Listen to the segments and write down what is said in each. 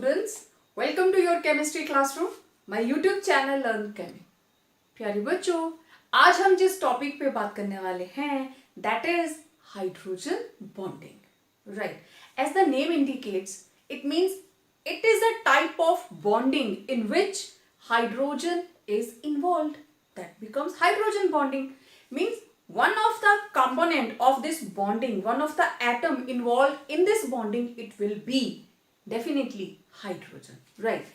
students, welcome to your chemistry classroom, my YouTube channel Learn Chemi। प्यारे बच्चों, आज हम जिस टॉपिक पे बात करने वाले हैं that is hydrogen bonding, right? As the name indicates, it means it is a type of bonding in which hydrogen is involved. That becomes hydrogen bonding. Means one of the component of this bonding, one of the atom involved in this bonding, it will be definitely hydrogen, right?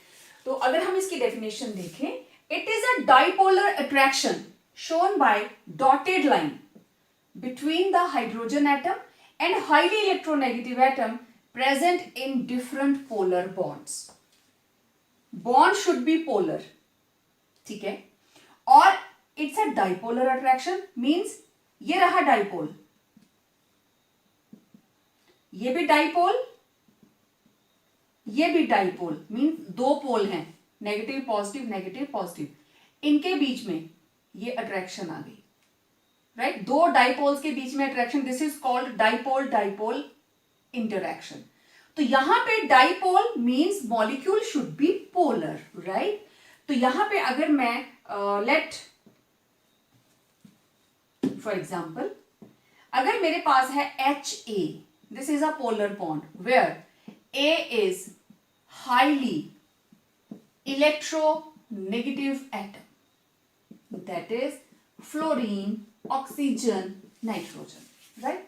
तो अगर हम इसकी definition देखें, it is a dipolar attraction shown by dotted line between the hydrogen atom and highly electronegative atom present in different polar bonds. Bond should be polar, ठीक है? और it's a dipolar attraction means ये रहा dipole, ये भी dipole, ये भी dipole, means दो पोल हैं, नेगेटिव पॉजिटिव नेगेटिव पॉजिटिव, इनके बीच में ये अट्रैक्शन आ गई, राइट? दो डाइपोल्स के बीच में attraction, this is called dipole dipole interaction. तो यहां पे dipole means molecule should be polar, right? तो यहां पे अगर मैं लेट फॉर एग्जाम्पल, अगर मेरे पास है HA, this is a polar bond where A is highly electronegative atom, that is fluorine, oxygen, nitrogen, right?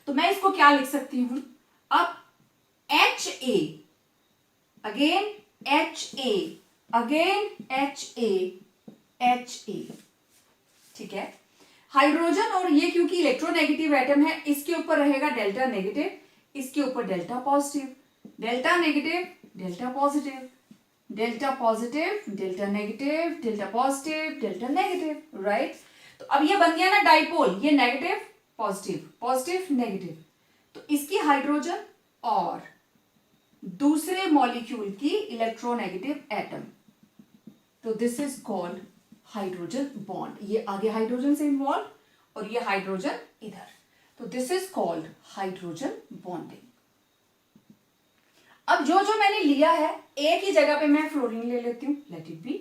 तो मैं इसको क्या लिख सकती हूं? अब HA again HA again HA HA, ठीक है? हाइड्रोजन और ये क्योंकि इलेक्ट्रोनेगेटिव एटम है, इसके ऊपर रहेगा डेल्टा नेगेटिव, इसके ऊपर delta positive, delta negative delta positive, delta positive delta negative, delta positive delta negative, right? तो अब ये बन गया ना डाइपोल, ये नेगेटिव पॉजिटिव पॉजिटिव नेगेटिव, तो इसकी हाइड्रोजन और दूसरे मॉलिक्यूल की इलेक्ट्रोनेगेटिव एटम, तो this is called hydrogen bond. ये आगे हाइड्रोजन से इन्वॉल्व और ये हाइड्रोजन इधर, तो this is called hydrogen bonding. अब जो जो मैंने लिया है, ए की जगह पे मैं फ्लोरीन ले लेती हूं, let it be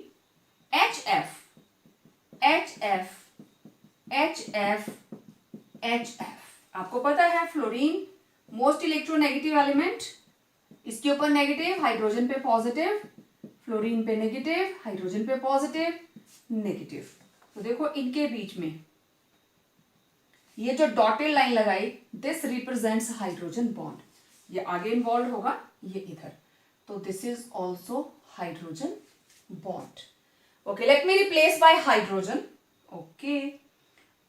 HF HF HF HF। आपको पता है फ्लोरीन मोस्ट इलेक्ट्रोनेगेटिव एलिमेंट, इसके ऊपर नेगेटिव, हाइड्रोजन पे पॉजिटिव, फ्लोरीन पे नेगेटिव, हाइड्रोजन पे पॉजिटिव नेगेटिव। तो देखो इनके बीच में ये जो डॉटेड लाइन लगाई, दिस रिप्रेजेंट्स हाइड्रोजन बॉन्ड, ये आगे इन्वॉल्व होगा, ये इधर, तो this is also hydrogen bond. Okay, let me replace by hydrogen. Okay,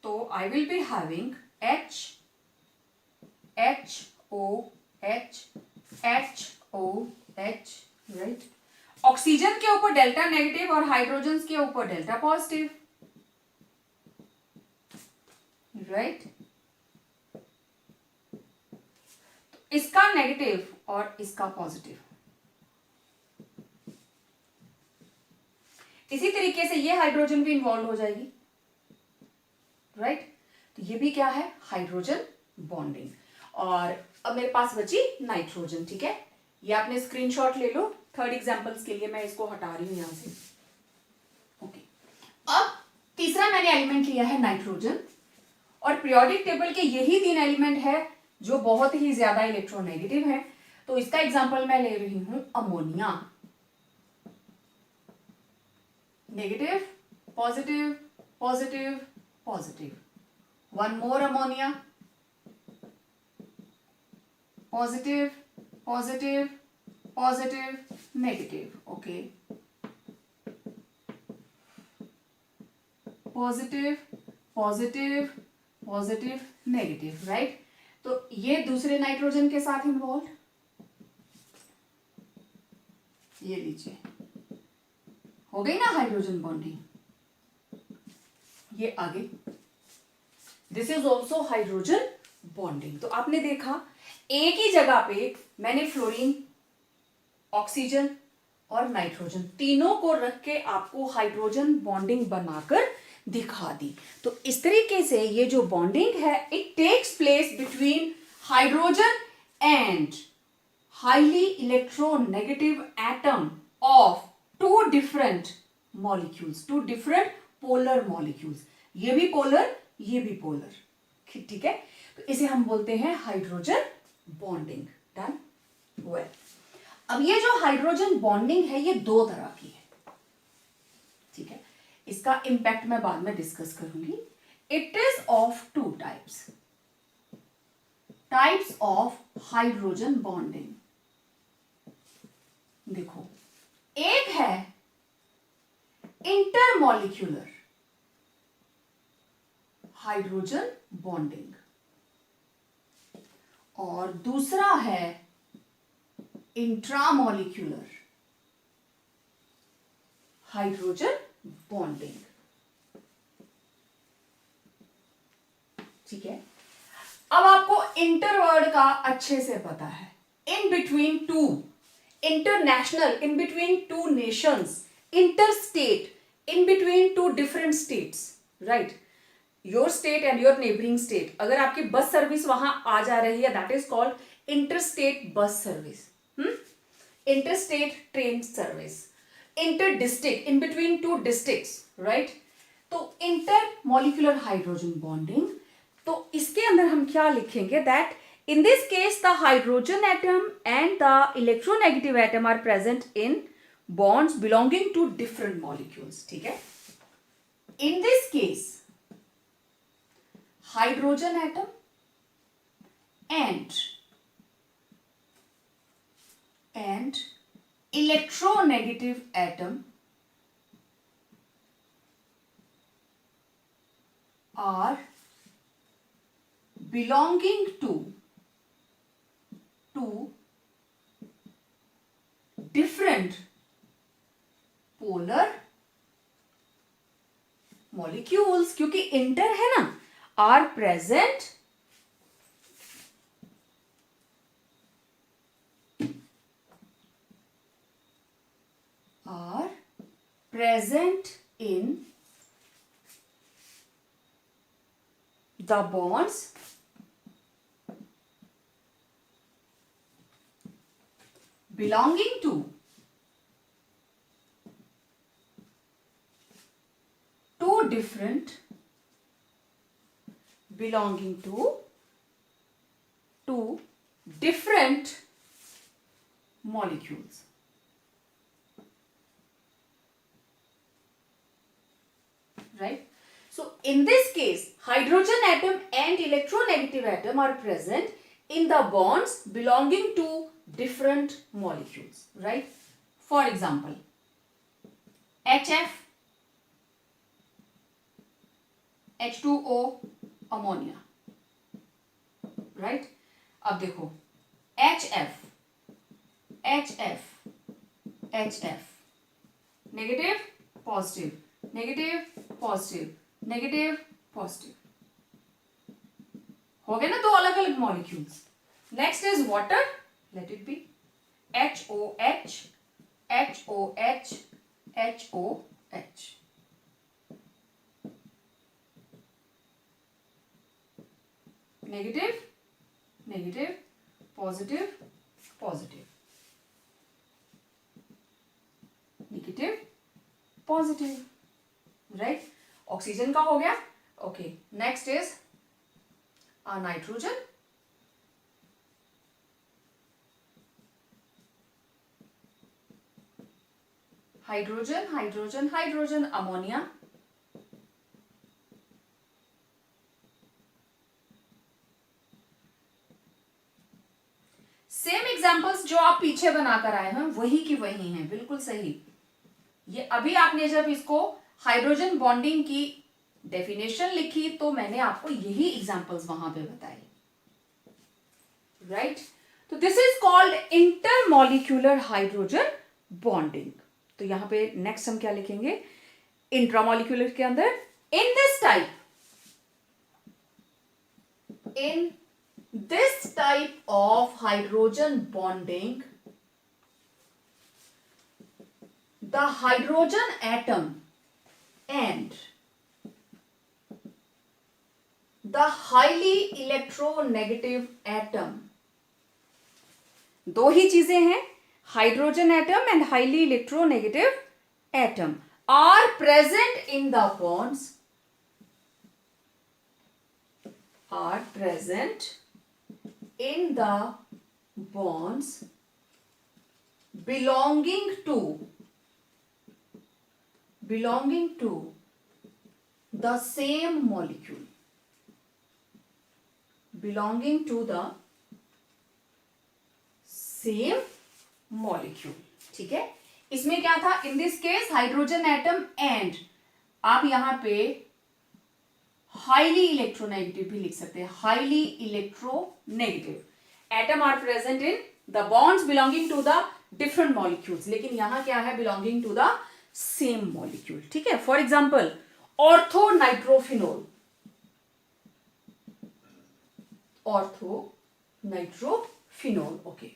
तो I will be having H H O H H O H, right? Oxygen के ऊपर डेल्टा नेगेटिव और हाइड्रोजन के ऊपर डेल्टा पॉजिटिव, राइट? तो इसका negative और इसका पॉजिटिव, इसी तरीके से ये हाइड्रोजन भी इन्वॉल्व हो जाएगी, राइट? तो ये भी क्या है? Hydrogen bonding. और अब मेरे पास बची नाइट्रोजन, ठीक है? ये आपने स्क्रीनशॉट ले लो, थर्ड एग्जांपल्स के लिए मैं इसको हटा रही हूं यहां से। ओके, अब तीसरा मैंने एलिमेंट लिया है नाइट्रोजन, और पीरियोडिक टेबल के यही 3 एलिमेंट है जो बहुत ही ज्यादा इलेक्ट्रोनेगेटिव है। तो इसका एग्जांपल मैं ले रही हूं ammonia, negative positive positive positive, one more ammonia, positive positive positive negative, okay, positive positive positive negative, right? तो ये दूसरे नाइट्रोजन के साथ इन्वॉल्व, ये लीजिए, हो गई ना हाइड्रोजन बॉन्डिंग, ये आगे, this is also hydrogen bonding. तो आपने देखा ए की जगह पे मैंने फ्लोरीन, ऑक्सीजन और नाइट्रोजन तीनों को रख के आपको हाइड्रोजन बॉन्डिंग बनाकर दिखा दी। तो इस तरीके से ये जो बॉन्डिंग है, it takes place between hydrogen and highly electronegative atom of two different molecules, two different polar molecules. ये भी polar, ये भी polar. ठीक है, तो इसे हम बोलते हैं हाइड्रोजन बॉन्डिंग. डन. वेल, अब ये जो हाइड्रोजन बॉन्डिंग है ये दो तरह की है. ठीक है, इसका इंपैक्ट मैं बाद में डिस्कस करूंगी. It is of two types. Types of hydrogen bonding. देखो, एक है इंटरमॉलिक्यूलर हाइड्रोजन बॉन्डिंग और दूसरा है इंट्रामॉलिक्यूलर हाइड्रोजन बॉन्डिंग. ठीक है, अब आपको इंटर वर्ड का अच्छे से पता है. In between two, international, in between two nations, inter state, in between two different states. Right, your state and your neighbouring state. अगर आपकी बस सर्विस वहां आ जा रही है, that is called inter state bus service. Inter state train service. Inter district, in between two districts. Right, तो inter molecular hydrogen bonding. तो इसके अंदर हम क्या लिखेंगे, that in this case the hydrogen atom and the electronegative atom are present in bonds belonging to different molecules. ठीक है, in this case hydrogen atom and electronegative atom are belonging to different polar molecules. क्योंकि inter है ना, are present in the bonds belonging to two different molecules. Right, so in this case hydrogen atom and electronegative atom are present in the bonds belonging to different molecules. Right, for example HF, H2O, ammonia. Right, अब देखो HF, negative, positive, negative, positive, negative, positive. हो गए ना दो अलग अलग molecules. Next is water. Let it be HOH, HOH, HOH. Negative, negative, positive, positive. Negative, positive. Right? Oxygen का हो गया. Okay. Next is nitrogen. Hydrogen, hydrogen, hydrogen, ammonia. Same examples जो आप पीछे बनाकर आए हैं वही की वही हैं, बिल्कुल सही. ये अभी आपने जब इसको हाइड्रोजन बॉन्डिंग की डेफिनेशन लिखी तो मैंने आपको यही एग्जाम्पल्स वहां पे बताए. राइट, तो this is called intermolecular hydrogen bonding. तो यहां पे नेक्स्ट हम क्या लिखेंगे, इंट्रामॉलिक्यूलर के अंदर इन this type of hydrogen bonding, the hydrogen atom and the highly electronegative atom दो ही चीजें हैं, hydrogen atom and highly electronegative atom are present in the bonds, are present in the bonds belonging to the same molecule, belonging to the same molecule. ठीक है, इसमें क्या था, in this case hydrogen atom and, आप यहां पे highly electronegative भी लिख सकते हैं, highly electronegative atom are present in the bonds belonging to the different molecules, लेकिन यहां क्या है, belonging to the same molecule. ठीक है, for example ortho nitrophenol, ortho nitrophenol, okay,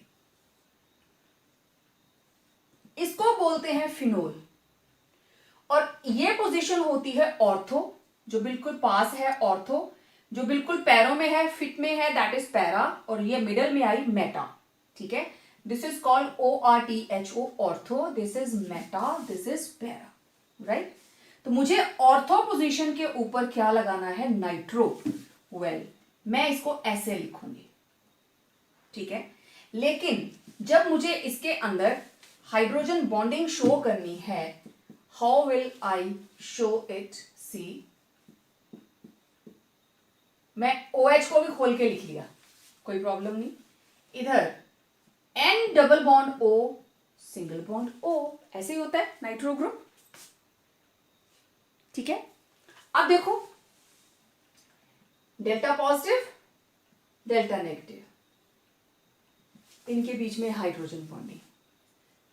इसको बोलते हैं फिनोल, और ये पोजीशन होती है ऑर्थो, जो बिल्कुल पास है ऑर्थो, जो बिल्कुल पैरों में है, फिट में है, दैट इज पैरा, और ये मिडल में आई मेटा. ठीक है, this is called ORTHO, ortho, this is Meta, this is para, right. तो मुझे ऑर्थो पोजीशन के ऊपर क्या लगाना है, नाइट्रो. वेल, मैं इसको ऐसे लिखूंगी. ठीक है, लेकिन जब मुझे इसके अंदर हाइड्रोजन बॉन्डिंग शो करनी है, how will I show it, see, मैं OH को भी खोल के लिख लिया, कोई प्रॉब्लम नहीं. इधर N double bond O, single bond O, ऐसे ही होता है नाइट्रो ग्रुप. ठीक है, अब देखो, डेल्टा पॉजिटिव, डेल्टा नेगेटिव, इनके बीच में हाइड्रोजन बॉन्डिंग,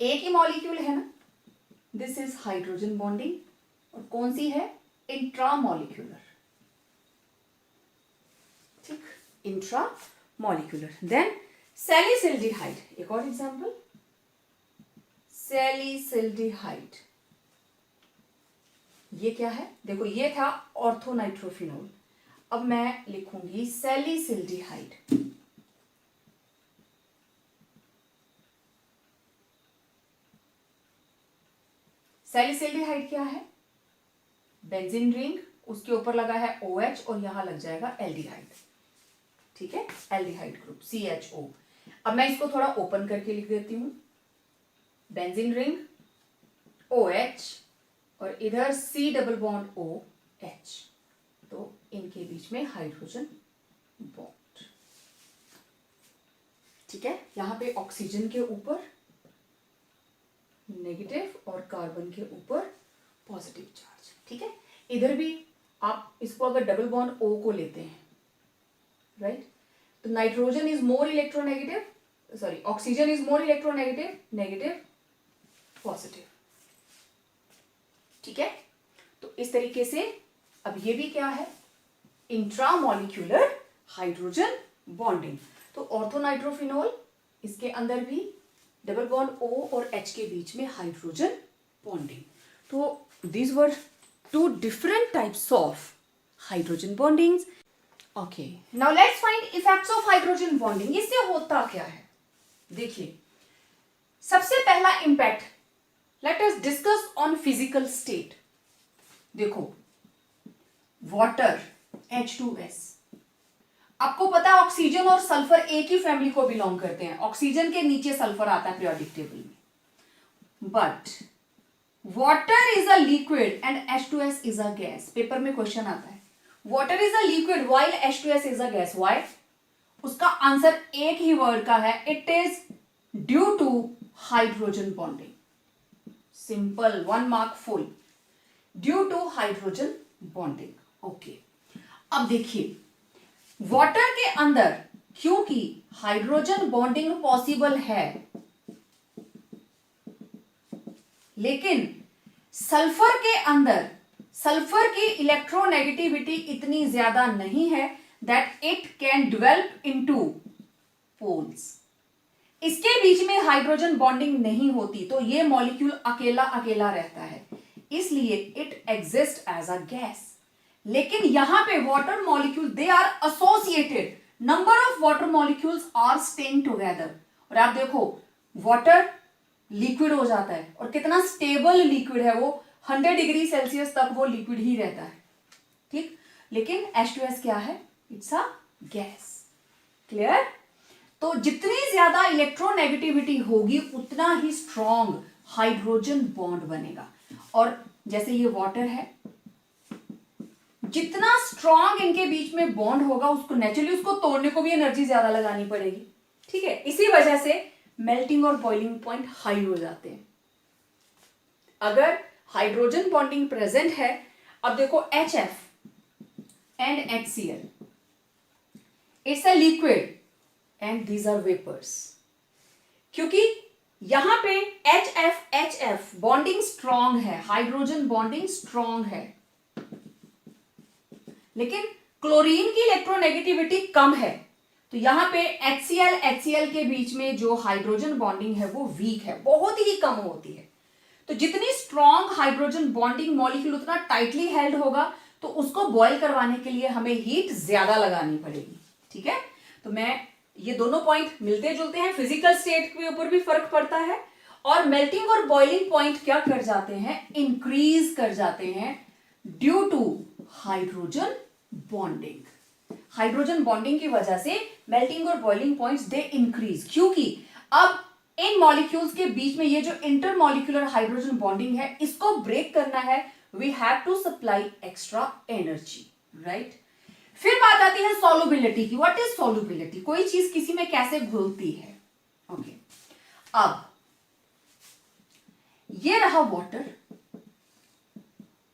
एक ही मॉलिक्यूल है ना, दिस इज हाइड्रोजन बॉन्डिंग, और कौन सी है, इंट्रामॉलिक्यूलर. ठीक, इंट्रामॉलिक्यूलर. देन सैलिसिल्डिहाइड, एक और एग्जांपल, सैलिसिल्डिहाइड, ये क्या है, देखो ये था ऑर्थोनाइट्रोफिनोल, अब मैं लिखूंगी सैलिसिल्डिहाइड. सैलिसिल्डिहाइड क्या है, बेंजीन रिंग, उसके ऊपर लगा है OH और यहां लग जाएगा एल्डिहाइड. ठीक है, एल्डिहाइड ग्रुप CHO. अब मैं इसको थोड़ा ओपन करके लिख देती हूं, बेंजीन रिंग, OH, और इधर C डबल बॉन्ड OH, तो इनके बीच में हाइड्रोजन बॉन्ड. ठीक है, यहां पे ऑक्सीजन के ऊपर नेगेटिव और कार्बन के ऊपर पॉजिटिव चार्ज. ठीक है, इधर भी आप इसको अगर डबल बॉन्ड O को लेते हैं, राइट, तो nitrogen is more electronegative, sorry, oxygen is more electronegative, negative, positive. ठीक है, तो इस तरीके से अब ये भी क्या है, इंट्रामॉलिक्यूलर हाइड्रोजन बॉन्डिंग. तो ऑर्थोनाइट्रोफिनोल, इसके अंदर भी डबल बॉन्ड O और H के बीच में हाइड्रोजन बॉन्डिंग. तो these were two different types of hydrogen bondings. Okay, now let's find effects of hydrogen bonding. इससे होता क्या है, देखिए, सबसे पहला impact, let us discuss on physical state. देखो, वाटर H2S, आपको पता है ऑक्सीजन और सल्फर एक ही फैमिली को बिलोंग करते हैं, ऑक्सीजन के नीचे सल्फर आता है पीरियोडिक टेबल में, but water is a liquid and H2S is a gas. Paper में क्वेश्चन आता है, water is a liquid while H2S is a gas, why? उसका आंसर एक ही वर्ड का है, it is due to hydrogen bonding. Simple, 1 mark full, due to hydrogen bonding. Okay, अब देखिए, वाटर के अंदर क्योंकि हाइड्रोजन बॉन्डिंग पॉसिबल है, लेकिन सल्फर के अंदर सल्फर की इलेक्ट्रोनेगेटिविटी इतनी ज्यादा नहीं है that it can develop into poles. इसके बीच में हाइड्रोजन बॉन्डिंग नहीं होती, तो ये मॉलिक्यूल अकेला अकेला रहता है, इसलिए it exist as a gas. लेकिन यहां पे water molecule, they are associated, number of water molecules are staying together, और आप देखो वाटर लिक्विड हो जाता है और कितना स्टेबल लिक्विड है वो, 100 डिग्री सेल्सियस तक वो लिक्विड ही रहता है, ठीक। लेकिन H2S क्या है, इट्स अ गैस। क्लियर। तो जितनी ज्यादा इलेक्ट्रोनेगेटिविटी होगी उतना ही स्ट्रॉन्ग हाइड्रोजन बॉन्ड बनेगा। और जैसे ये वाटर है, जितना स्ट्रॉन्ग इनके बीच में बॉन्ड होगा उसको नेचुरली उसको तोड़ने को भी एनर्जी ज्यादा लगानी पड़ेगी, ठीक है। इसी वजह से मेल्टिंग और बॉइलिंग पॉइंट हाई हो जाते हैं अगर हाइड्रोजन बॉन्डिंग प्रेजेंट है। अब देखो HF and HCl, it's a liquid and these are vapours. क्योंकि यहां पे HF बॉन्डिंग स्ट्रॉन्ग है, हाइड्रोजन बॉन्डिंग स्ट्रॉन्ग है, लेकिन क्लोरीन की इलेक्ट्रोनेगेटिविटी कम है, तो यहां पे HCl के बीच में जो हाइड्रोजन बॉन्डिंग है वो वीक है, बहुत ही कम होती है। तो जितनी स्ट्रॉन्ग हाइड्रोजन बॉन्डिंग मॉलिक्यूल उतना टाइटली हेल्ड होगा, तो उसको बॉयल करवाने के लिए हमें हीट ज्यादा लगानी पड़ेगी, ठीक है। तो मैं ये दोनों पॉइंट मिलते जुलते हैं, फिजिकल स्टेट के ऊपर भी फर्क पड़ता है, और मेल्टिंग और बॉइलिंग पॉइंट क्या कर जाते हैं, इंक्रीज कर जाते हैं due to hydrogen bonding. Hydrogen bonding की वजह से मेल्टिंग और बॉइलिंग पॉइंट्स दे इंक्रीज, क्योंकि अब इन मॉलिक्यूल्स के बीच में ये जो इंटरमॉलिक्यूलर हाइड्रोजन बॉन्डिंग है इसको ब्रेक करना है, we have to supply extra energy, right. फिर बात आती है सॉल्युबिलिटी की। व्हाट इज सॉल्युबिलिटी, कोई चीज किसी में कैसे घुलती है, ओके। अब ये रहा वाटर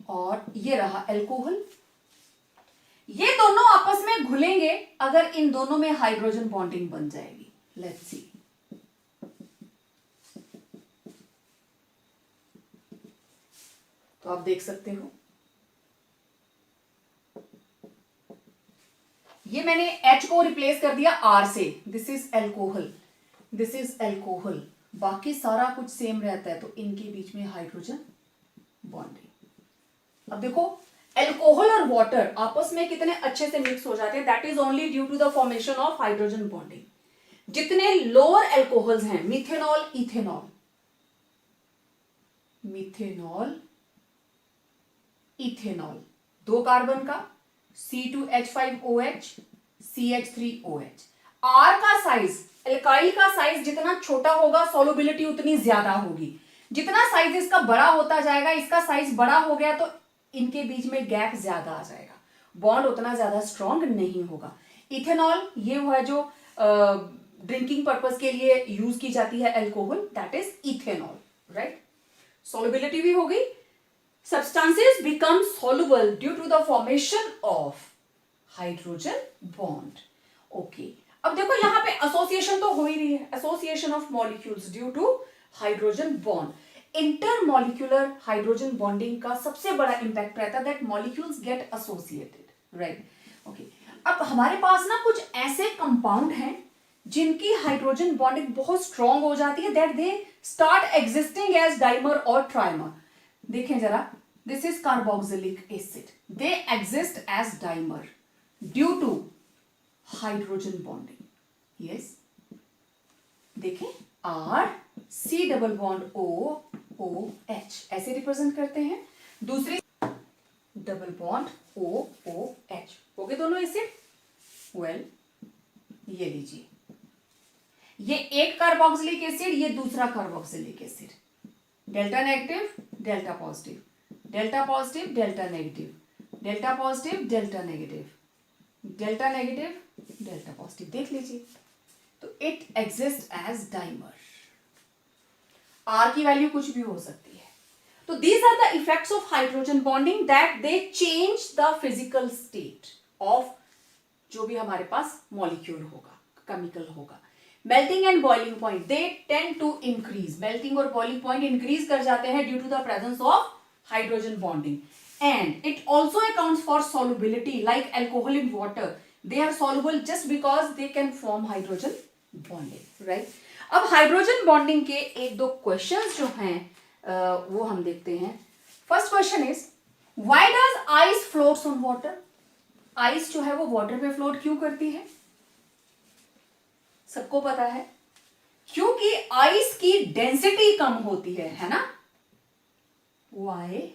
और ये रहा अल्कोहल, ये दोनों आपस में घुलेंगे अगर इन दोनों में हाइड्रोजन बॉन्डिंग बन जाएगी। लेट्स सी, तो आप देख सकते हो ये मैंने H को रिप्लेस कर दिया R से, this is alcohol, this is alcohol, बाकी सारा कुछ सेम रहता है, तो इनके बीच में हाइड्रोजन बॉन्डिंग। अब देखो अल्कोहल और वाटर आपस में कितने अच्छे से मिक्स हो जाते हैं, that is only due to the formation of hydrogen bonding. जितने लोअर अल्कोहल्स हैं, methanol, ethanol, methanol, ethanol, 2 carbon का C2H5OH, CH3OH, R का साइज, एल्काइल का साइज जितना छोटा होगा सॉल्युबिलिटी उतनी ज्यादा होगी, जितना साइज इसका बड़ा होता जाएगा, इसका साइज बड़ा हो गया तो इनके बीच में गैप ज्यादा आ जाएगा, बॉन्ड उतना ज्यादा स्ट्रॉन्ग नहीं होगा। इथेनॉल ये वो है जो ड्रिंकिंग पर्पस के लिए यूज की जाती है alcohol, that is ethanol, right. Solubility भी हो गई, substances become soluble due to the formation of hydrogen bond, okay। अब देखो यहां पे एसोसिएशन तो हो ही रही है, association of molecules due to hydrogen bond. Intermolecular hydrogen bonding का सबसे बड़ा इंपैक्ट रहता है that molecules get associated, right, okay. अब हमारे पास ना कुछ ऐसे कंपाउंड हैं जिनकी हाइड्रोजन बॉन्डिंग बहुत स्ट्रॉन्ग हो जाती है, that they start existing as dimer और ट्राइमर। देखें जरा, this is carboxylic acid, they exist as dimer due to hydrogen bonding, yes. देखें R C double bond O O H ऐसे रिप्रेजेंट करते हैं, दूसरी double bond O O H, हो गए दोनों एसिड। वेल ये लीजिए, ये एक कार्बोक्सिलिक एसिड, ये दूसरा carboxylic acid, delta negative delta positive, delta positive delta negative, delta positive delta negative, delta negative delta positive, देख लीजिए। तो it exist as dimer, R की वैल्यू कुछ भी हो सकती है। तो these are the effects of hydrogen bonding that they change the physical state of जो भी हमारे पास मॉलिक्यूल होगा, केमिकल होगा। Melting and boiling point they tend to increase, melting और बॉइलिंग पॉइंट इंक्रीज कर जाते हैं due to the presence of hydrogen bonding, and it also accounts for solubility like alcohol in water, they are soluble just because they can form hydrogen bonding, right। अब hydrogen bonding के एक दो questions जो हैं वो हम देखते हैं। First question is why does ice floats on water, ice जो है वो वाटर पे फ्लोट क्यों करती है, सबको पता है क्योंकि आइस की डेंसिटी कम होती है ना? Why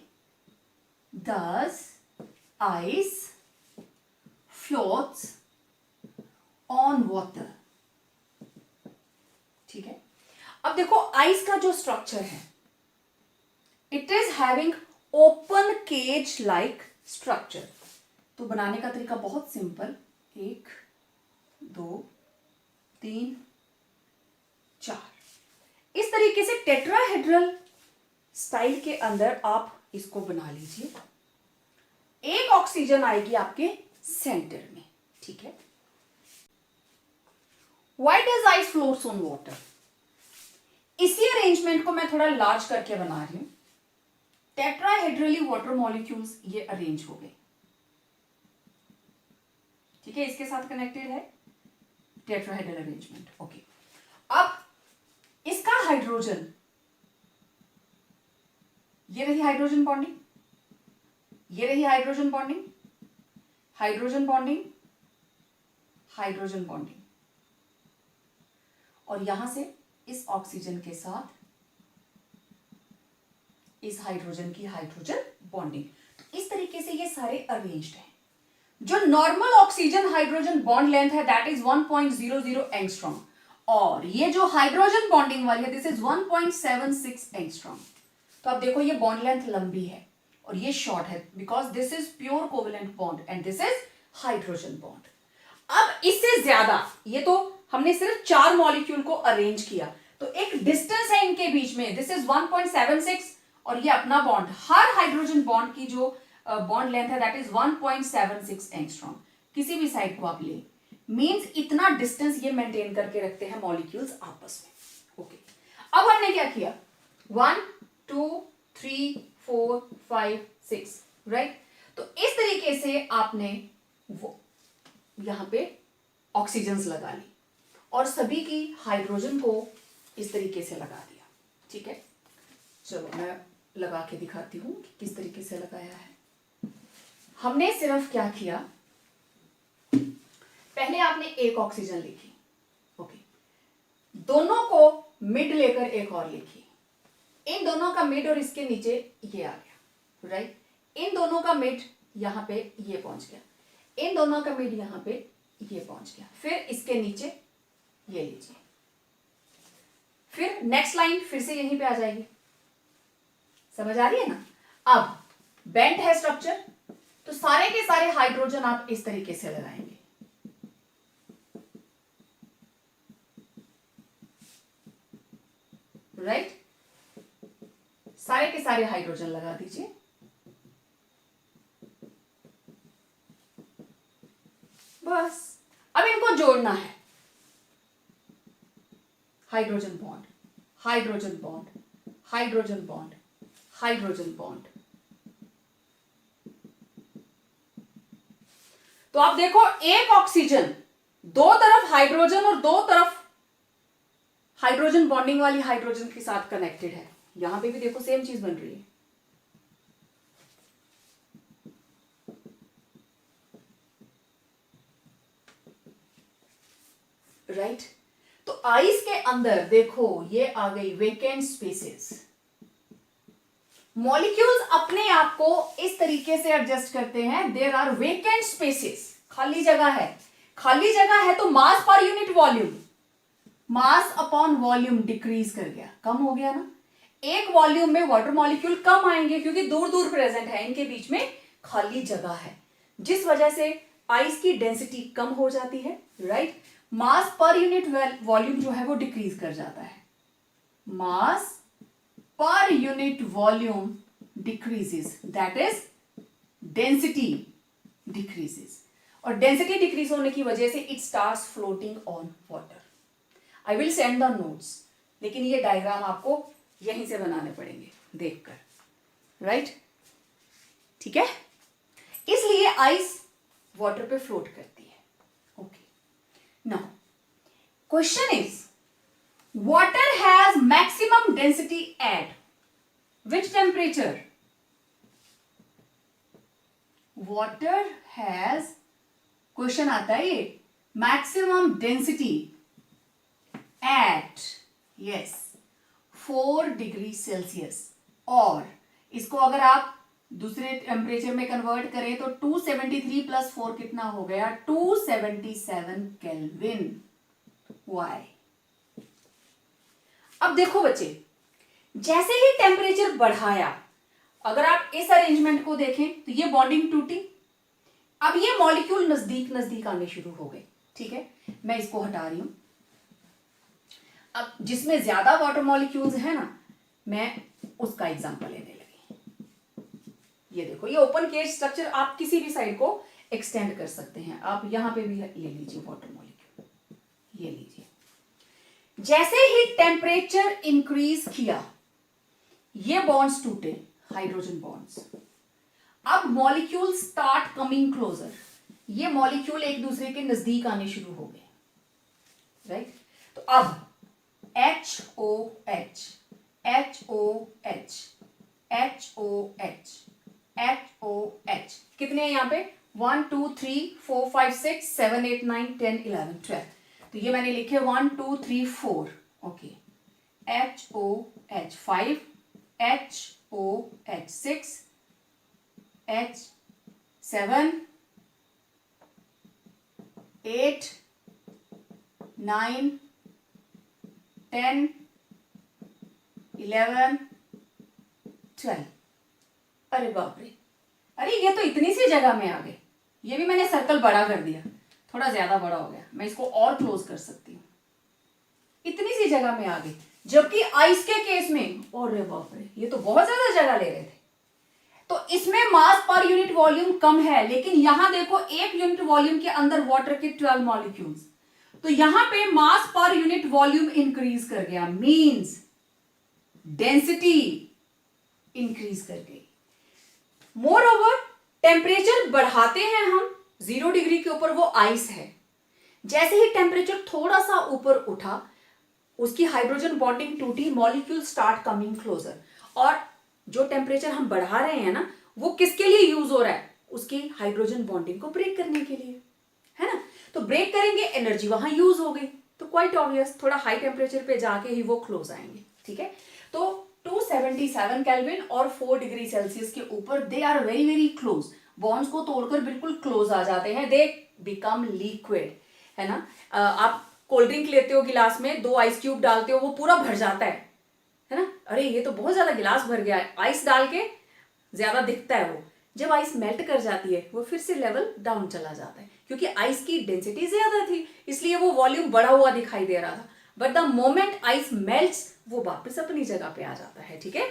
does ice floats on water? ठीक है, अब देखो आइस का जो स्ट्रक्चर है, it is having open cage like structure. तो बनाने का तरीका बहुत सिंपल, 1 2 3 4 इस तरीके से टेट्राहेड्रल स्टाइल के अंदर आप इसको बना लीजिए। एक ऑक्सीजन आएगी आपके सेंटर में, ठीक है। Why does ice floats on water? इसी अरेंजमेंट को मैं थोड़ा लार्ज करके बना रही हूं। टेट्राहेड्रली वाटर मॉलिक्यूल्स ये अरेंज हो गए, ठीक है, इसके साथ कनेक्टेड है टेट्राहेड्रल अरेंजमेंट। ओके, अब इसका हाइड्रोजन, ये रही हाइड्रोजन बॉन्डिंग, ये रही hydrogen bonding, hydrogen bonding, hydrogen bonding, और यहां से इस ऑक्सीजन के साथ इस हाइड्रोजन की हाइड्रोजन बॉन्डिंग। तो इस तरीके से ये सारे अरेंज्ड हैं। जो normal oxygen hydrogen bond length है दैट इज 1.00 एंगस्ट्रॉम, और ये जो हाइड्रोजन बॉन्डिंग वाली है दिस इज 1.76 एंगस्ट्रॉम। तो आप देखो ये बॉन्ड लेंथ लंबी है और ये शॉर्ट है because this is pure covalent bond and this is hydrogen bond. अब इससे ज्यादा, ये तो हमने सिर्फ 4 मॉलिक्यूल को अरेंज किया, तो एक डिस्टेंस है इनके बीच में, दिस इज 1.76 और ये अपना बॉन्ड, हर हाइड्रोजन बॉन्ड की जो बॉन्ड लेंथ है दैट इज 1.76 एंगस्ट्रॉम। किसी भी साइड को आप ले, मींस इतना डिस्टेंस ये मेंटेन करके रखते हैं मॉलिक्यूल्स आपस में। ओके, अब हमने क्या किया, 1 2 3 4 5 6, राइट। तो इस तरीके से आपने वो यहां पे ऑक्सीजन्स लगा ली और सभी की हाइड्रोजन को इस तरीके से लगा दिया, ठीक है। चलो मैं लगा के दिखाती हूं कि किस तरीके से लगाया है। हमने सिर्फ क्या किया, पहले आपने एक ऑक्सीजन लिखी, ओके, दोनों को मिड लेकर एक और लिखी, इन दोनों का मिड और इसके नीचे ये आ गया, राइट। इन दोनों का मिड यहां पे ये पहुंच गया, इन दोनों का मिड यहां पे ये पहुंच गया, फिर इसके नीचे ये लीजिए, फिर नेक्स्ट लाइन फिर से यहीं पे आ जाएगी। समझ आ रही है ना? अब बेंट है स्ट्रक्चर, तो सारे के सारे हाइड्रोजन आप इस तरीके से लगाएंगे, राइट। सारे के सारे हाइड्रोजन लगा दीजिए। बस अब इनको जोड़ना है, hydrogen bond, hydrogen bond, hydrogen bond, hydrogen bond. तो आप देखो एक ऑक्सीजन, दो तरफ हाइड्रोजन और दो तरफ हाइड्रोजन बॉन्डिंग वाली हाइड्रोजन के साथ कनेक्टेड है। यहां पे भी देखो सेम चीज बन रही है, राइट। तो आइस के अंदर देखो ये आ गई वेकेंट स्पेसेस। मॉलिक्यूल्स अपने आप को इस तरीके से एडजस्ट करते हैं, देयर आर वेकेंट स्पेसेस, खाली जगह है। खाली जगह है तो मास पर unit volume, mass upon volume decrease कर गया, कम हो गया ना। एक वॉल्यूम में वाटर मॉलिक्यूल कम आएंगे क्योंकि दूर दूर प्रेजेंट है, इनके बीच में खाली जगह है, जिस वजह से आइस की डेंसिटी कम हो जाती है, राइट। मास पर यूनिट वॉल्यूम जो है वो डिक्रीज कर जाता है, मास पर unit volume decreases, that is density decreases. और डेंसिटी डिक्रीज होने की वजह से it starts floating on water. I will send the notes, लेकिन ये डायग्राम आपको यहीं से बनाने पड़ेंगे देखकर, राइट, ठीक है। इसलिए आइस वाटर पे फ्लोट करती है। Okay, now question is water has maximum density at which temperature? Water has, question आता है ये, maximum density at yes 4 degree Celsius. और इसको अगर आप दूसरे टेम्परेचर में कन्वर्ट करें तो 273 प्लस 4 कितना हो गया, 277 केल्विन। वाई? अब देखो बच्चे, जैसे ही टेम्परेचर बढ़ाया, अगर आप इस अरेंजमेंट को देखें तो ये बॉन्डिंग टूटी, अब ये मॉलिक्यूल नजदीक नजदीक आने शुरू हो गए। ठीक है, मैं इसको हटा रही हूं। अब जिसमें ज्यादा वाटर मॉलिक्यूल्स है ना, मैं उसका एग्जांपल लेने लगी। ये देखो, ये ओपन केज स्ट्रक्चर आप किसी भी साइड को एक्सटेंड कर सकते हैं। आप यहां पे भी ले लीजिए वाटर मॉलिक्यूल, ये लीजिए। जैसे ही टेम्परेचर इंक्रीज किया, ये बॉन्ड्स टूटे, हाइड्रोजन बॉन्ड्स। अब मॉलिक्यूल स्टार्ट कमिंग क्लोजर, ये मॉलिक्यूल एक दूसरे के नजदीक आने शुरू हो गए, राइट? तो अब HOH HOH HOH HOH कितने हैं यहाँ पे? 1 2 3 4 5 6 7 8 9 10 11 12। तो ये मैंने लिखे 1 2 3 4। Okay, HOH 5 HOH 6 H 7 8 9 10 11 12। अरे बाप रे, अरे ये तो इतनी सी जगह में आ गए। ये भी मैंने सर्कल बड़ा कर दिया, थोड़ा ज्यादा बड़ा हो गया, मैं इसको और क्लोज कर सकती हूँ। इतनी सी जगह में आ गई, जबकि आइस के केस में, अरे बाप रे, ये तो बहुत ज्यादा जगह ले रहे थे। तो इसमें मास पर यूनिट वॉल्यूम कम है, लेकिन यहां देखो 1 यूनिट वॉल्यूम के अंदर वाटर के 12 मॉलिक्यूल्स, तो यहां पे मास पर यूनिट वॉल्यूम इंक्रीज कर गया, मींस डेंसिटी इंक्रीज कर गई। मोर ओवर टेम्परेचर बढ़ाते हैं हम 0 डिग्री के ऊपर, वो आइस है। जैसे ही टेम्परेचर थोड़ा सा ऊपर उठा, उसकी हाइड्रोजन बॉन्डिंग टूटी, मॉलिक्यूल स्टार्ट कमिंग क्लोजर। और जो टेम्परेचर हम बढ़ा रहे हैं ना, वो किसके लिए यूज हो रहा है? उसकी हाइड्रोजन बॉन्डिंग को ब्रेक करने के लिए, है ना? तो ब्रेक करेंगे, एनर्जी वहां यूज हो गई, तो क्वाइट ऑब्वियस थोड़ा हाई टेम्परेचर पे जाके ही वो क्लोज आएंगे। ठीक है, तो 277 केल्विन और 4 डिग्री सेल्सियस के ऊपर they are very very close. Bonds को तोड़कर बिल्कुल क्लोज आ जाते हैं, दे बिकम लिक्विड, है ना? आप कोल्ड ड्रिंक लेते हो, गिलास में 2 आइस क्यूब डालते हो, वो पूरा भर जाता है ना? अरे ये तो बहुत ज्यादा गिलास भर गया है, आइस डाल के ज्यादा दिखता है वो। जब आइस मेल्ट कर जाती है, वो फिर से लेवल डाउन चला जाता है, क्योंकि आइस की डेंसिटी ज्यादा थी, इसलिए वो वॉल्यूम बढ़ा हुआ दिखाई दे रहा था। But the moment ice melts, वो वापस अपनी जगह पे आ जाता है। ठीक है,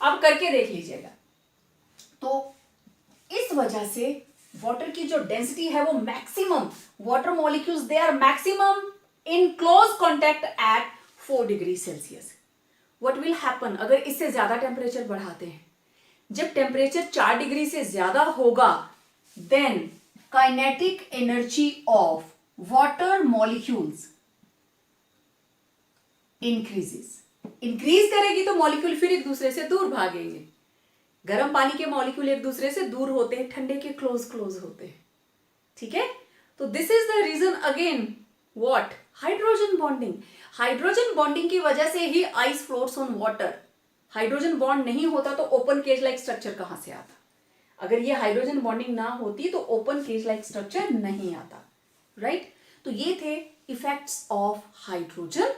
अब करके देख लीजिएगा। तो इस वजह से वाटर की जो डेंसिटी है वो maximum, water molecules they are maximum in close contact at 4 degree Celsius. What will happen अगर इससे ज्यादा टेम्परेचर बढ़ाते हैं? जब टेम्परेचर 4 डिग्री से ज्यादा होगा, then kinetic energy of water molecules increases. Increase करेगी तो मॉलिक्यूल फिर एक दूसरे से दूर भागेंगे। गर्म पानी के मॉलिक्यूल एक दूसरे से दूर होते हैं, ठंडे के क्लोज क्लोज होते हैं। ठीक है, तो this is the reason again, what? Hydrogen bonding. Hydrogen bonding की वजह से ही ice floats on water. Hydrogen bond नहीं होता तो ओपन केज लाइक स्ट्रक्चर कहां से आता? अगर ये हाइड्रोजन बॉन्डिंग ना होती तो ओपन केज लाइक स्ट्रक्चर नहीं आता, राइट? तो ये थे effects of hydrogen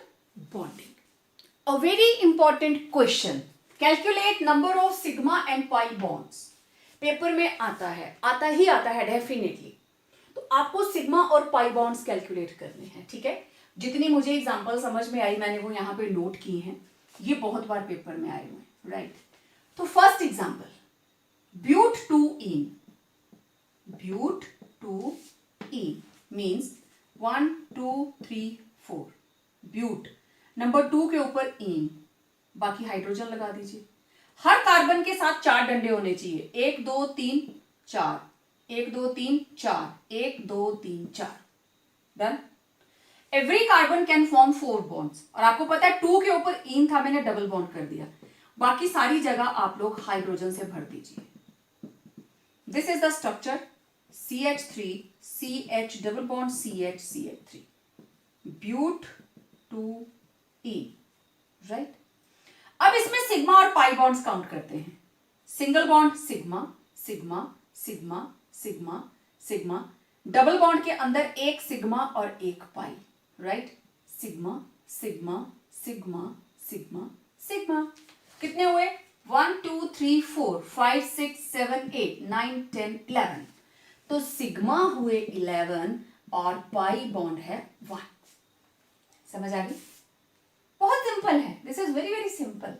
bonding. A very important question, calculate number of sigma and pi bonds. Paper में आता है डेफिनेटली। तो आपको सिग्मा और पाई बॉन्ड्स कैलकुलेट करने हैं। ठीक है, जितनी मुझे एग्जांपल समझ में आई मैंने वो यहां पे नोट की हैं, ये बहुत बार पेपर में आए हुए हैं, राइट? तो first example, but 2ene। But 2ene means 1 2 3 4। But number 2 के ऊपर इन, बाकी हाइड्रोजन लगा दीजिए। हर कार्बन के साथ 4 डंडे होने चाहिए, 1 2 3 4, 1 2 3 4, 1 2 3 4। Done. Every carbon can form 4 bonds. और आपको पता है 2 के ऊपर इन था, मैंने डबल बॉन्ड कर दिया। बाकी सारी जगह आप लोग हाइड्रोजन से भर दीजिए। This is the structure, CH3 CH double bond CH CH3, but 2ene। Right. अब इसमें सिग्मा और पाई बॉन्ड्स काउंट करते हैं। Single bond sigma sigma sigma sigma sigma, double bond के अंदर एक सिग्मा और एक pi, right. Sigma sigma sigma sigma sigma, कितने हुए 1 2 3 4 5 6 7 8 9 10 11। तो सिग्मा हुए 11 और पाई बॉन्ड है 1। समझ आ गई? बहुत सिंपल है, this is very very simple.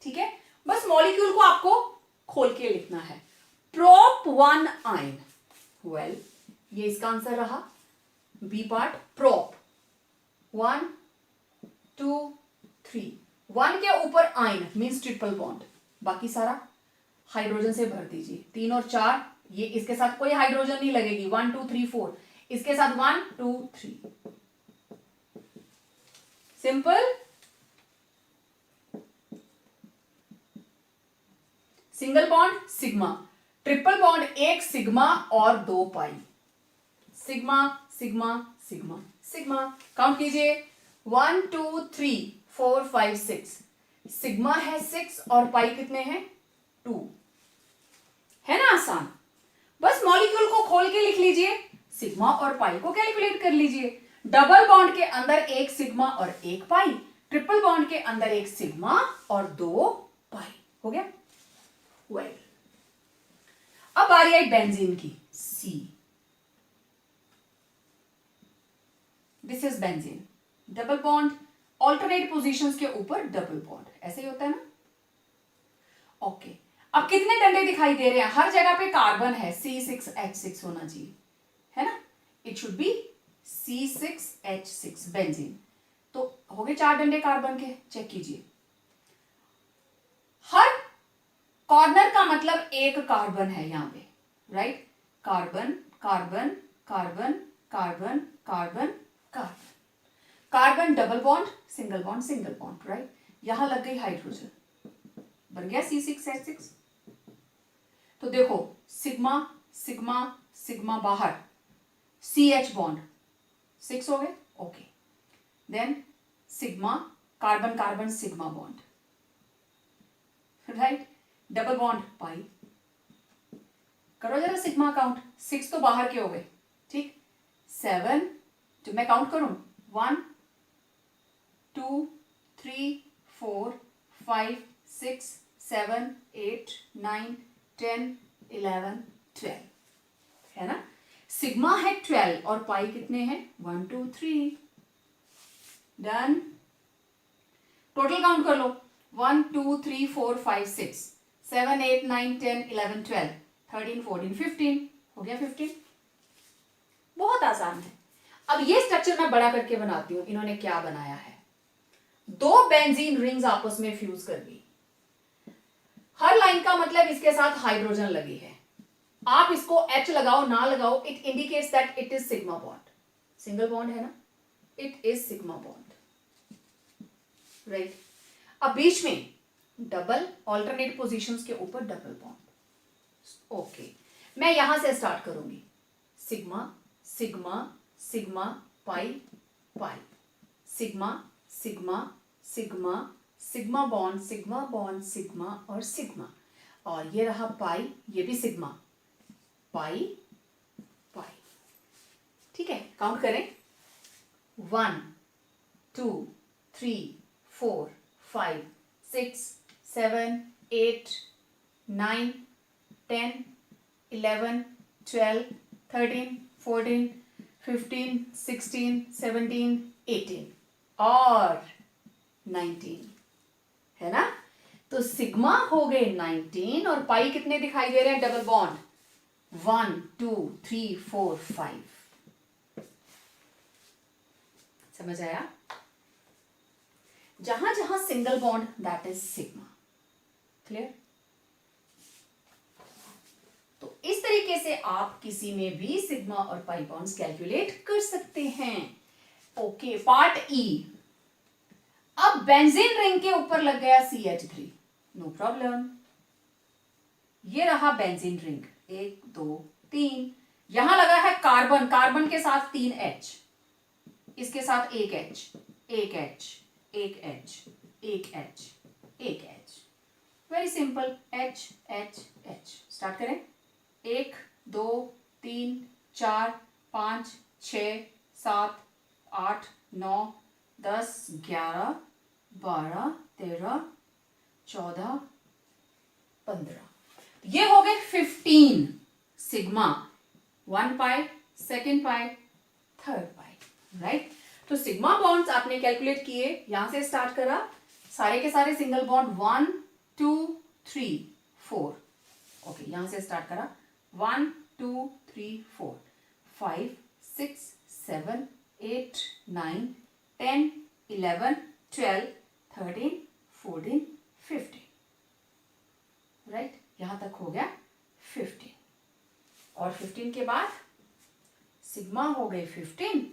ठीक है, बस मॉलिक्यूल को आपको खोल के लिखना है। प्रोप 1 आयन, वेल ये इसका आंसर रहा, बी पार्ट प्रोप 1 2 3, 1 के ऊपर आयन मीन्स ट्रिपल बॉन्ड, बाकी सारा हाइड्रोजन से भर दीजिए। 3 और 4 ये इसके साथ कोई हाइड्रोजन नहीं लगेगी, 1 2 3 4 इसके साथ 1 2 3, simple. Single bond sigma, triple bond एक सिग्मा और 2 pi, sigma sigma sigma sigma. Count कीजिए 1 2 3 4 5 6, सिग्मा है 6 और पाई कितने हैं 2, है ना आसान। बस मॉलिक्यूल को खोल के लिख लीजिए, सिग्मा और पाई को कैलकुलेट कर लीजिए। डबल बॉन्ड के अंदर एक सिग्मा और एक पाई, ट्रिपल बॉन्ड के अंदर एक सिग्मा और 2 पाई, हो गया। वेल अब बारी आई बेंजीन की, see, this is benzene, double bond, alternate positions के ऊपर डबल बॉन्ड, ऐसे ही होता है ना। ओके, अब कितने डंडे दिखाई दे रहे हैं? हर जगह पे कार्बन है, C6H6 होना चाहिए, है ना। It should be C6H6 benzene. तो हो गए 4 डंडे कार्बन के, चेक कीजिए। हर कॉर्नर का मतलब एक कार्बन है यहां पे, right. Carbon carbon carbon carbon carbon carbon, carbon double bond single bond single bond, right. यहां लग गई हाइड्रोजन, बन गया C6H6। तो देखो सिग्मा सिग्मा सिग्मा बाहर, CH बॉन्ड 6 हो गए, okay. Then sigma carbon carbon sigma bond, right, double bond pi. करो जरा सिग्मा काउंट, 6 तो बाहर के हो गए, ठीक। 7, जो मैं काउंट करूं 1 2 3 4 5 6 7 8 9 10 11 12, है ना। सिग्मा है 12 और पाई कितने हैं 1 2 3, डन। टोटल काउंट कर लो 1 2 3 4 5 6 7 8 9 10 11 12 13 14 15, हो गया 15। बहुत आसान है। अब ये स्ट्रक्चर मैं बड़ा करके बनाती हूं। इन्होंने क्या बनाया है, 2 बेंजीन रिंग्स आपस में फ्यूज कर दी। हर लाइन का मतलब इसके साथ हाइड्रोजन लगी है। आप इसको H लगाओ ना लगाओ, it indicates that it is sigma bond. Single bond है ना, it is sigma bond, right. अब बीच में डबल, ऑल्टरनेट पोजीशंस के ऊपर डबल बॉन्ड, ओके। मैं यहां से स्टार्ट करूंगी, sigma sigma sigma pi pi, sigma sigma sigma sigma bond sigma और सिग्मा, और ये रहा पाई, ये भी सिग्मा पाई पाई, ठीक है। काउंट करें 1 2 3 4 5 6 7 8 9 10 11 12 13 14 15 16 17 18 और 19, है ना। तो सिग्मा हो गए 19 और पाई कितने दिखाई दे रहे हैं डबल बॉन्ड 1 2 3 4 5। समझ आया? जहां जहां single bond that is sigma, clear. तो इस तरीके से आप किसी में भी सिग्मा और पाई बॉन्ड्स कैलकुलेट कर सकते हैं। ओके, पार्ट ई। अब बेंजीन रिंग के ऊपर लग गया CH3, नो प्रॉब्लम। ये रहा बेंजीन रिंग 1 2 3, यहां लगा है कार्बन, कार्बन के साथ 3 H, इसके साथ 1 H 1 H एक एच, एक एच, एक H, very simple, H H H. Start करें, 1 2 3 4 5 6 7 8 9 10 11 12 13 14 15, ये हो गए 15 सिग्मा, 1 पाई, सेकेंड पाई, थर्ड पाई, राइट। तो सिग्मा बॉन्ड्स आपने कैलकुलेट किए, यहां से स्टार्ट करा, सारे के सारे सिंगल बॉन्ड 1 2 3 4, ओके, यहां से स्टार्ट करा 1 2 3 4 5 6 7 8 9 10 11 12 13 14 15, राइट, यहां तक हो गया 15। और 15 के बाद सिग्मा हो गए 15,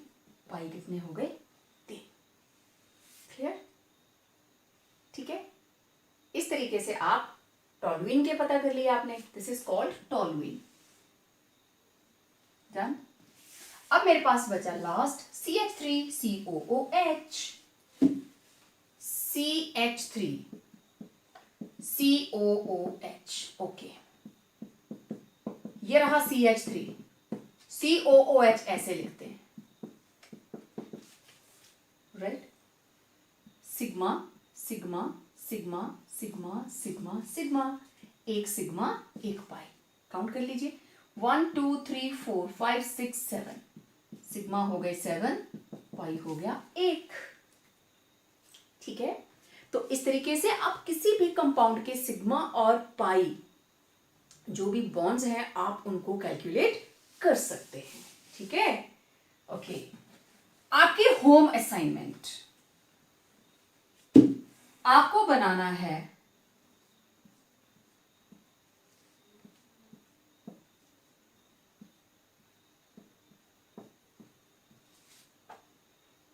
पाई कितने हो गए 3। क्लियर? ठीक है, इस तरीके से आप टॉलुइन के पता कर लिया आपने, this is called toluene. Done. अब मेरे पास बचा last CH3COOH, CH3 COOH, okay, ये रहा CH3, COOH ऐसे लिखते हैं, right, sigma sigma sigma sigma sigma sigma, एक सिग्मा एक पाई, काउंट कर लीजिए 1 2 3 4 5 6 7, सिग्मा हो गए 7, पाई हो गया 1। ठीक है, तो इस तरीके से आप किसी भी कंपाउंड के सिग्मा और पाई जो भी बॉन्ड्स हैं आप उनको कैलकुलेट कर सकते हैं। ठीक है, ओके, आपकी होम असाइनमेंट, आपको बनाना है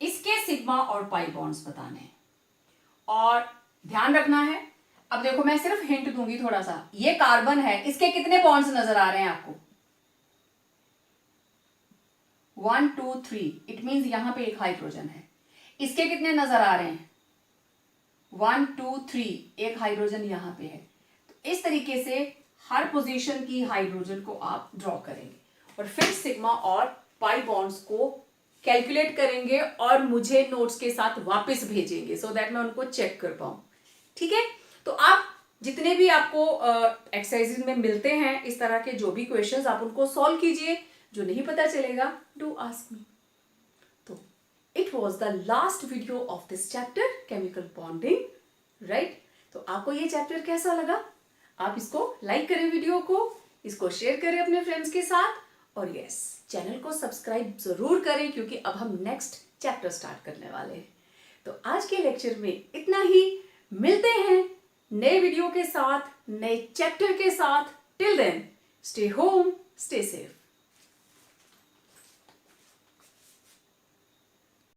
इसके सिग्मा और पाई बॉन्ड्स बताने हैं, और ध्यान रखना है, अब देखो मैं सिर्फ हिंट दूंगी थोड़ा सा, ये कार्बन है, इसके कितने बॉन्ड्स नजर आ रहे हैं आपको? 1 2 3, इट मींस यहां पे एक हाइड्रोजन है, इसके कितने नजर आ रहे हैं? 1 2 3, एक हाइड्रोजन यहां पे है। तो इस तरीके से हर पोजीशन की हाइड्रोजन को आप ड्रॉ करेंगे और फिर सिग्मा और पाई बॉन्ड्स को कैलकुलेट करेंगे और मुझे नोट्स के साथ वापस भेजेंगे सो दैट मैं उनको चेक कर पाऊं। ठीक है, तो आप जितने भी आपको एक्सरसाइजेज में मिलते हैं इस तरह के जो भी क्वेश्चंस, आप उनको सॉल्व कीजिए, जो नहीं पता चलेगा डू आस्क मी। तो it was the last video of this chapter chemical bonding, right. तो आपको ये चैप्टर कैसा लगा? आप इसको लाइक करें, वीडियो को इसको शेयर करें अपने फ्रेंड्स के साथ, और यस, चैनल को सब्सक्राइब जरूर करें क्योंकि अब हम नेक्स्ट चैप्टर स्टार्ट करने वाले हैं। तो आज के लेक्चर में इतना ही, मिलते हैं नए वीडियो के साथ, नए चैप्टर के साथ। Till then stay home, stay safe.